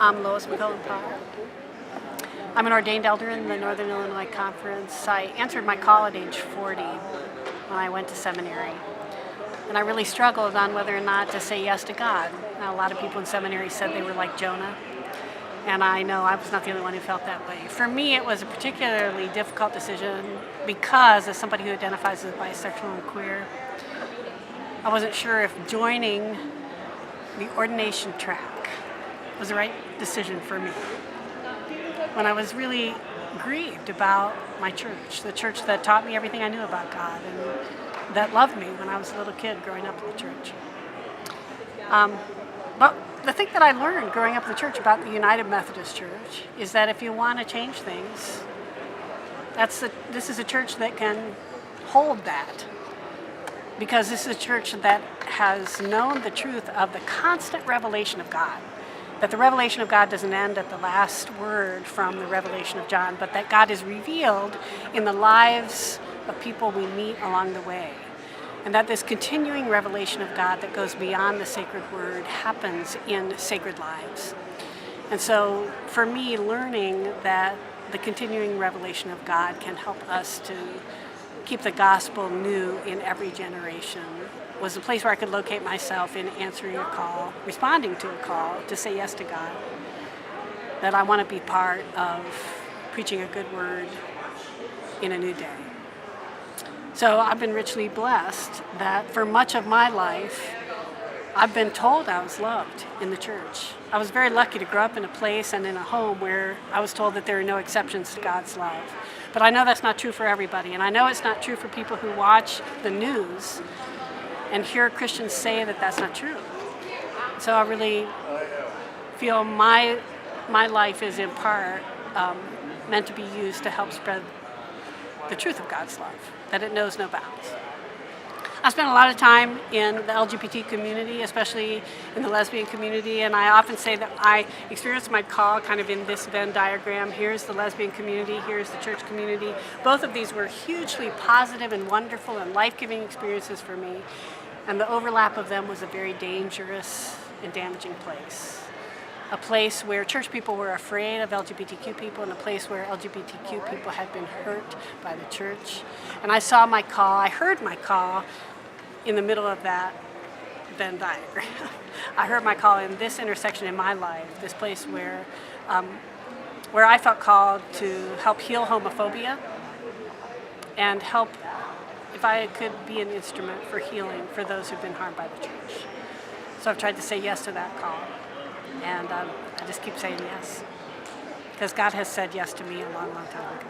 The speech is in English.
I'm Lois McCullen-Parr. I'm an ordained elder in the Northern Illinois Conference. I answered my call at age 40 when I went to seminary. And I really struggled on whether or not to say yes to God. Now, a lot of people in seminary said they were like Jonah. And I know I was not the only one who felt that way. For me, it was a particularly difficult decision because, as somebody who identifies as bisexual and queer, I wasn't sure if joining the ordination track was the right decision for me. When I was really grieved about my church, the church that taught me everything I knew about God and that loved me when I was a little kid growing up in the church. But the thing that I learned growing up in the church about the United Methodist Church is that if you want to change things, this is a church that can hold that. Because this is a church that has known the truth of the constant revelation of God. That the revelation of God doesn't end at the last word from the revelation of John, but that God is revealed in the lives of people we meet along the way. And that this continuing revelation of God that goes beyond the sacred word happens in sacred lives. And so for me, learning that the continuing revelation of God can help us to keep the gospel new in every generation was a place where I could locate myself in answering a call, responding to a call to say yes to God. That I want to be part of preaching a good word in a new day. So I've been richly blessed that for much of my life, I've been told I was loved in the church. I was very lucky to grow up in a place and in a home where I was told that there are no exceptions to God's love. But I know that's not true for everybody, and I know it's not true for people who watch the news and hear Christians say that that's not true. So I really feel my life is in part meant to be used to help spread the truth of God's love, that it knows no bounds. I spent a lot of time in the LGBT community, especially in the lesbian community, and I often say that I experienced my call kind of in this Venn diagram. Here's the lesbian community, here's the church community. Both of these were hugely positive and wonderful and life-giving experiences for me, and the overlap of them was a very dangerous and damaging place. A place where church people were afraid of LGBTQ people, and a place where LGBTQ people had been hurt by the church. And I saw my call, I heard my call in the middle of that Venn diagram. I heard my call in this intersection in my life, this place where I felt called to help heal homophobia and help, if I could be an instrument for healing for those who've been harmed by the church. So I've tried to say yes to that call. And I just keep saying yes, because God has said yes to me a long, long time ago.